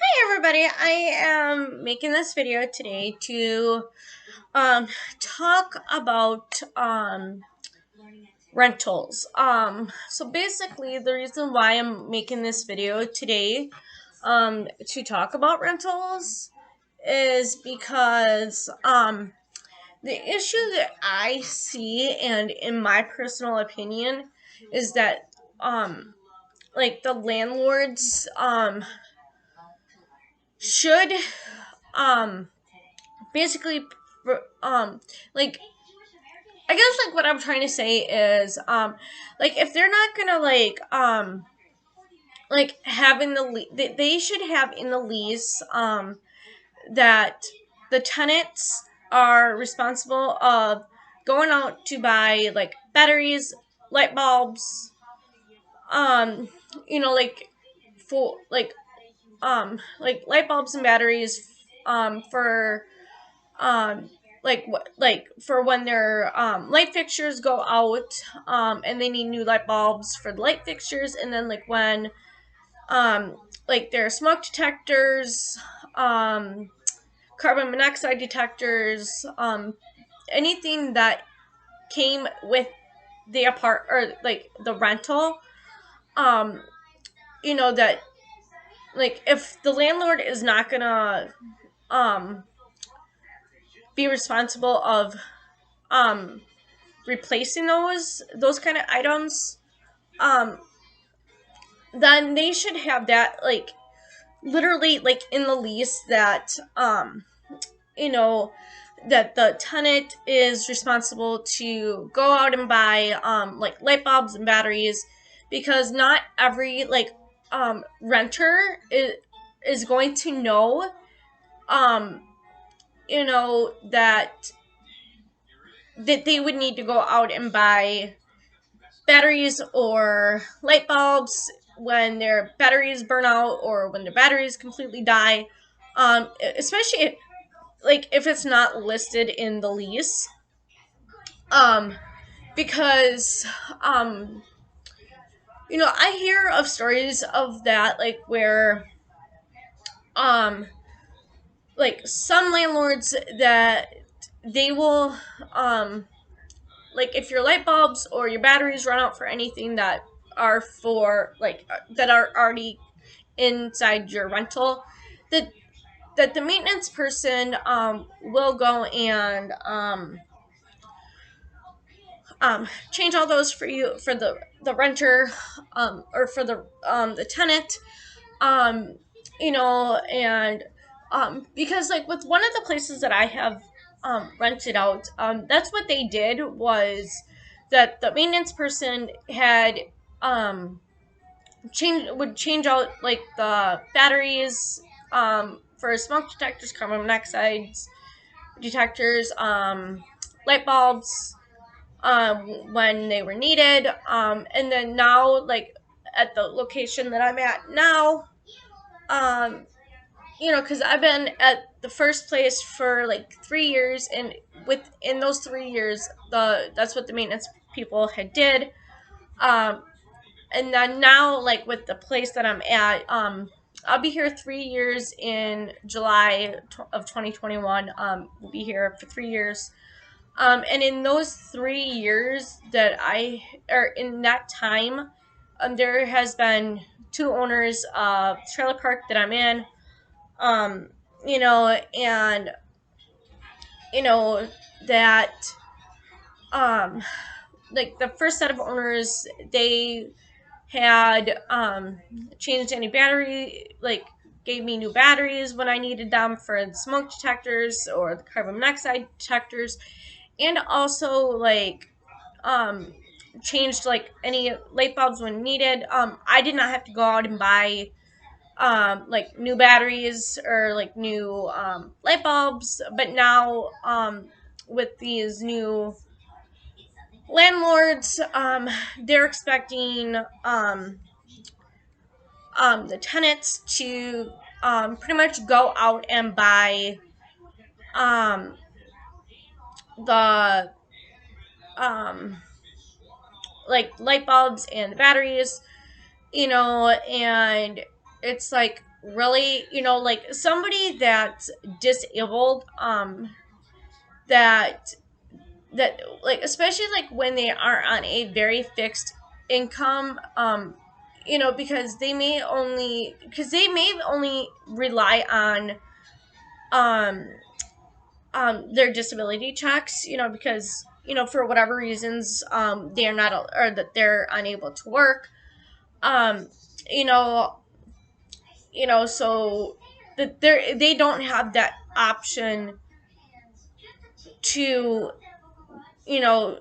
Hi everybody, I am making this video today to talk about rentals. So basically the reason why I'm making this video today to talk about rentals is because the issue that I see, and in my personal opinion, is that like the landlords should um basically like I guess like what I'm trying to say is like if they're not gonna like having the they should have in the lease that the tenants are responsible of going out to buy like batteries, light bulbs, um like for like light bulbs and batteries for um like for when their light fixtures go out, and they need new light bulbs for the light fixtures, and then like when like their smoke detectors, um carbon monoxide detectors, anything that came with the apart or like the rental, um that like if the landlord is not gonna um be responsible of um replacing those kind of items, um then they should have that like literally like in the lease that you know that the tenant is responsible to go out and buy like light bulbs and batteries, because not every like renter is going to know um that they would need to go out and buy batteries or light bulbs when their batteries burn out or when their batteries completely die, especially like if it's not listed in the lease, um because um I hear of stories of that, like where um like some landlords that they will like if your light bulbs or your batteries run out for anything that are for like that are already inside your rental, that the maintenance person will go and change all those for you, for the renter, or for the tenant, um and because like with one of the places that I have rented out, that's what they did was that the maintenance person had change out like the batteries for smoke detectors, carbon monoxide detectors, light bulbs, when they were needed, and then now like at the location that I'm at now, um because I've been at the first place for like 3 years, and within those 3 years, that's what the maintenance people had did. Um, and then now, like with the place that I'm at, I'll be here 3 years in July of 2021. We'll be here for 3 years. And in those 3 years or in that time, there has been two owners of trailer park that I'm in, um, and you know that um like the first set of owners, they had changed any battery, like gave me new batteries when I needed them for the smoke detectors or the carbon monoxide detectors, and also like um changed like any light bulbs when needed. I did not have to go out and buy like new batteries or like new light bulbs, but now with these new landlords, they're expecting the tenants to pretty much go out and buy um, the um, like light bulbs and batteries, and it's like really, like somebody that's disabled, that like, especially like when they are on a very fixed income, because they may only rely on um their disability checks, because for whatever reasons, they're not, or that they're unable to work, um you know so that they don't have that option to, you know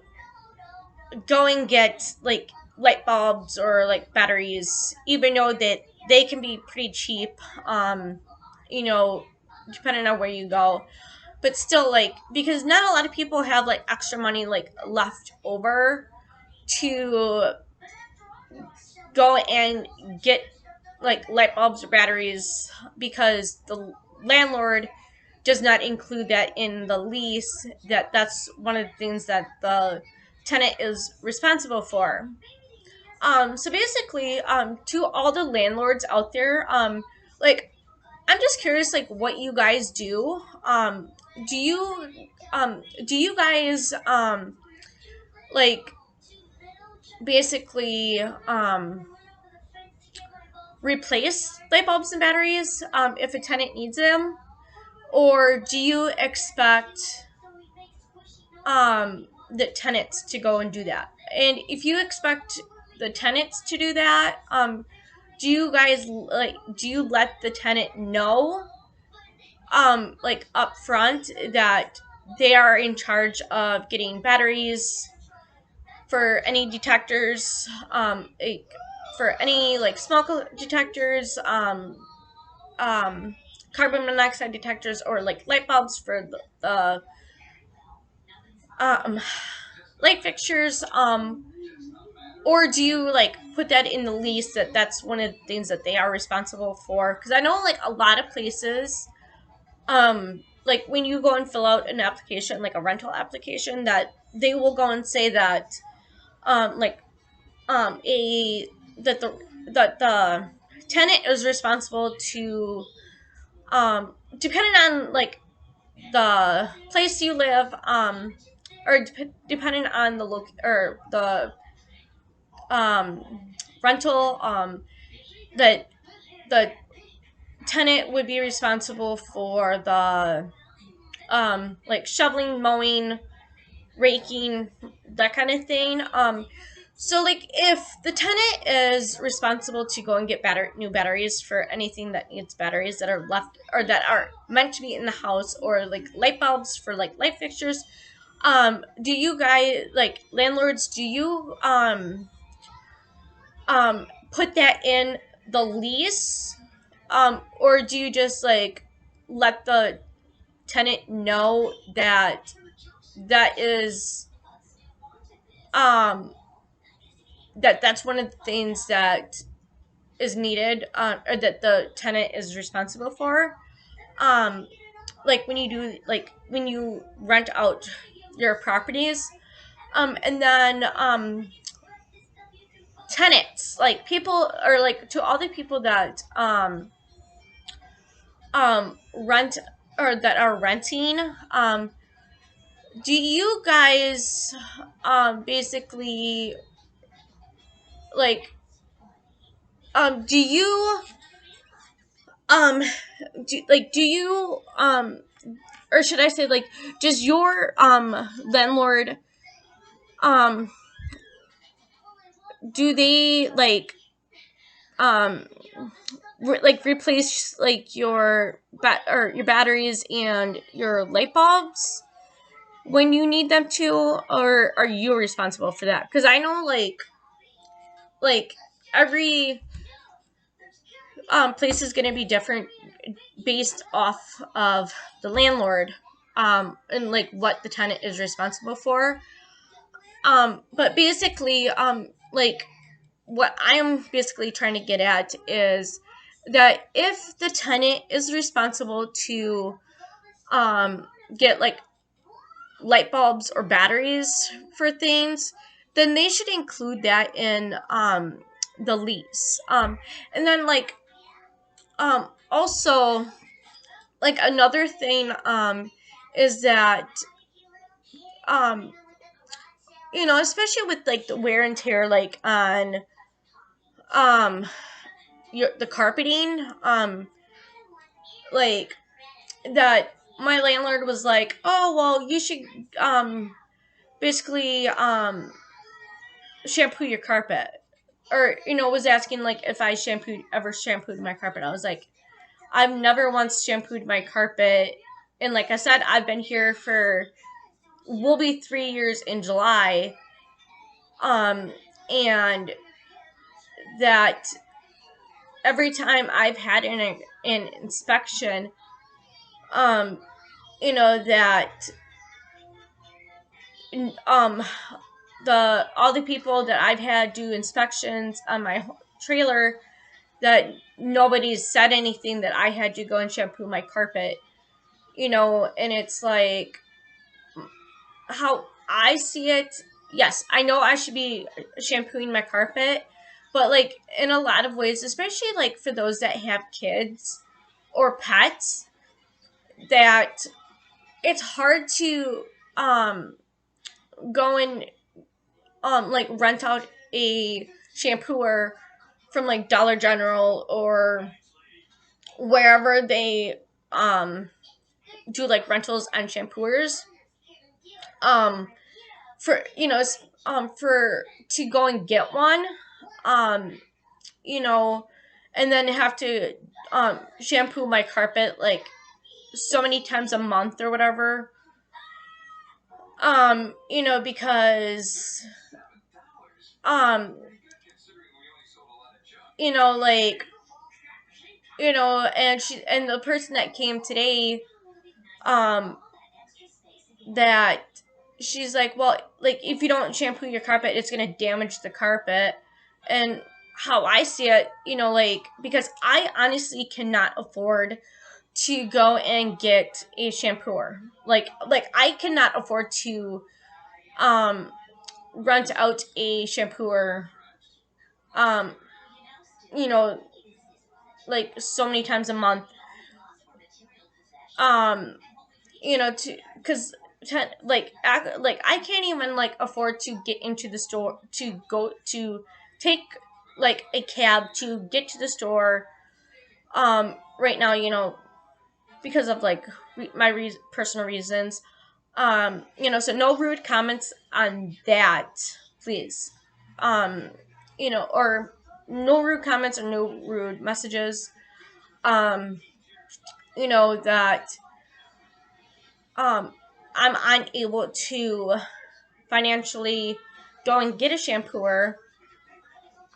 go and get like light bulbs or like batteries, even though that they can be pretty cheap, um you know depending on where you go. But still, like, because not a lot of people have like extra money like left over to go and get like light bulbs or batteries, because the landlord does not include that in the lease. That's one of the things that the tenant is responsible for. So basically, to all the landlords out there, like, I'm just curious, like, what you guys do. Do you, do you guys, like, basically, replace light bulbs and batteries, if a tenant needs them, or do you expect, the tenants to go and do that? And if you expect the tenants to do that, do you guys, like, do you let the tenant know, like, up front, that they are in charge of getting batteries for any detectors, like, for any like smoke detectors, um carbon monoxide detectors, or like light bulbs for the um light fixtures, or do you like put that in the lease, that that's one of the things that they are responsible for? Because I know like a lot of places, like when you go and fill out an application, like a rental application, that they will go and say that, like, a that the tenant is responsible to, depending on like the place you live, or depending on the or the rental, that the tenant would be responsible for the, like, shoveling, mowing, raking, that kind of thing. So like, if the tenant is responsible to go and get new batteries for anything that needs batteries that are left or that are meant to be in the house, or like light bulbs for like light fixtures, do you guys, like landlords, do you put that in the lease, or do you just like let the tenant know that that is, um that's one of the things that is needed, or that the tenant is responsible for, um like when you do, like when you rent out your properties, and then, tenants, like people, or like to all the people that, rent, or that are renting, do you guys, basically, like, do you, um do you, or should I say, like, does your landlord, um do they like, um like replace like your or your batteries and your light bulbs when you need them to, or are you responsible for that? Because I know, like every place is going to be different based off of the landlord, and like what the tenant is responsible for. But basically, like what I'm basically trying to get at is that if the tenant is responsible to, get like light bulbs or batteries for things, then they should include that in, the lease. And then, like, Also, like another thing is that um especially with like the wear and tear like on um the carpeting, like that my landlord was like, oh well, you should basically shampoo your carpet, or was asking like if I ever shampooed my carpet. I was like, I've never once shampooed my carpet, and like I said, I've been here for will be 3 years in July, and that every time I've had an inspection, um that um all the people that I've had do inspections on my trailer, that nobody's said anything that I had to go and shampoo my carpet, and it's like, how I see it, yes, I know I should be shampooing my carpet, but like in a lot of ways, especially like for those that have kids or pets, that it's hard to go and like rent out a shampooer from like Dollar General or wherever they do like rentals on shampooers, um for for to go and get one, um you know and then have to shampoo my carpet like so many times a month or whatever, because um like and the person that came today, um that she's like, well, like if you don't shampoo your carpet, it's going to damage the carpet. And how I see it, like, because I honestly cannot afford to go and get a shampooer. Like I cannot afford to um rent out a shampooer, um you know like so many times a month, um to because like I can't even like afford to get into the store to go to take like a cab to get to the store right now, because of like my personal reasons, so no rude comments on that, please, um or no rude comments or no rude messages, um that I'm unable to financially go and get a shampooer,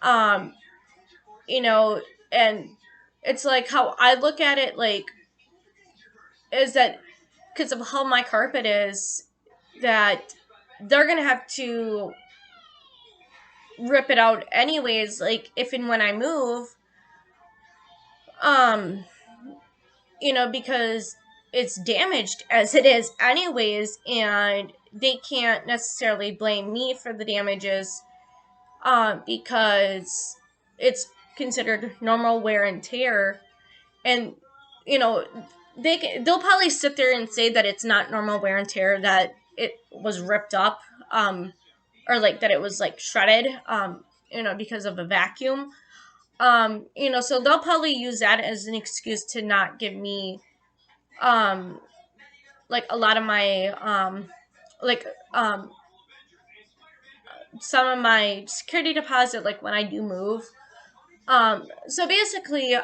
um you know and it's like how I look at it, like, is that because of how my carpet is, that they're gonna have to rip it out anyways, like if and when I move, um because it's damaged as it is anyways, and they can't necessarily blame me for the damages, because it's considered normal wear and tear. And you know they'll probably sit there and say that it's not normal wear and tear, that it was ripped up, or like that it was like shredded, because of a vacuum, so they'll probably use that as an excuse to not give me like a lot of my like some of my security deposit, like when I do move. So basically,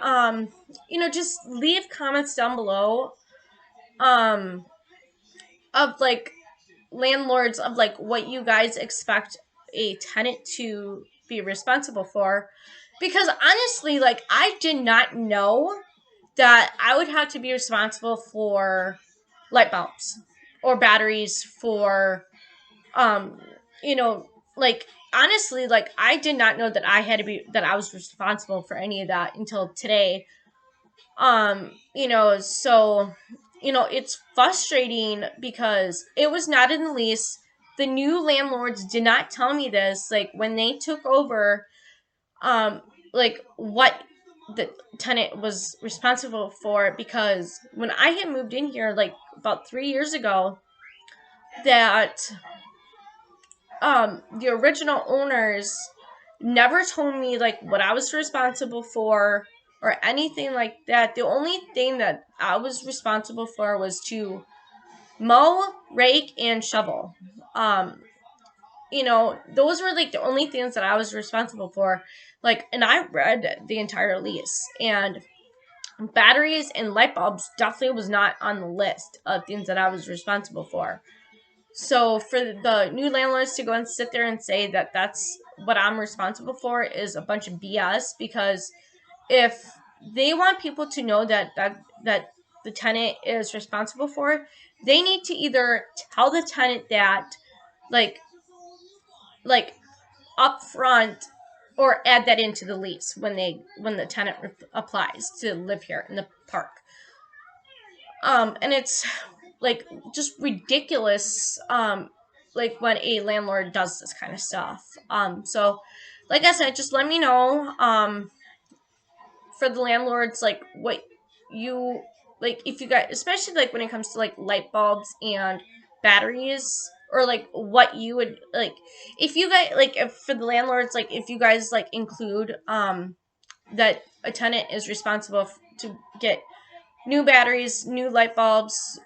just leave comments down below, um, of like landlords, of like what you guys expect a tenant to be responsible for. Because honestly, like I did not know that I would have to be responsible for light bulbs or batteries for, um, like honestly, like I did not know that I was responsible for any of that until today. So it's frustrating because it was not in the lease. The new landlords did not tell me this, like when they took over, like what the tenant was responsible for, because when I had moved in here like about 3 years ago, that the original owners never told me like what I was responsible for or anything like that. The only thing that I was responsible for was to mow, rake, and shovel. Those were like the only things that I was responsible for. Like, and I read the entire lease, and batteries and light bulbs definitely was not on the list of things that I was responsible for. So for the new landlords to go and sit there and say that that's what I'm responsible for is a bunch of BS, because if they want people to know that the tenant is responsible for it, they need to either tell the tenant that, like up front, or add that into the lease when the tenant applies to live here in the park. And it's like just ridiculous, like when a landlord does this kind of stuff. So like I said, just let me know, for the landlords, like what you like, if you guys, especially like when it comes to like light bulbs and batteries, or like what you would like, if you guys like, if for the landlords, like if you guys like include that a tenant is responsible to get new batteries, new light bulbs,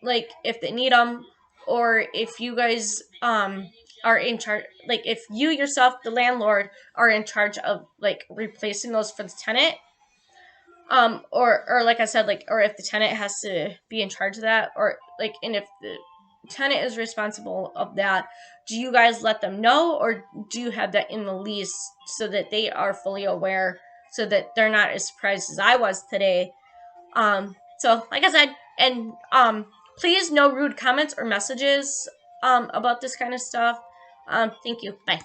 like if they need them, or if you guys are in charge, like if you yourself, the landlord, are in charge of like replacing those for the tenant, or like I said, like, or if the tenant has to be in charge of that, or like, and if the tenant is responsible of that, do you guys let them know, or do you have that in the lease so that they are fully aware, so that they're not as surprised as I was today? So like I said, and please no rude comments or messages about this kind of stuff. Thank you. Bye.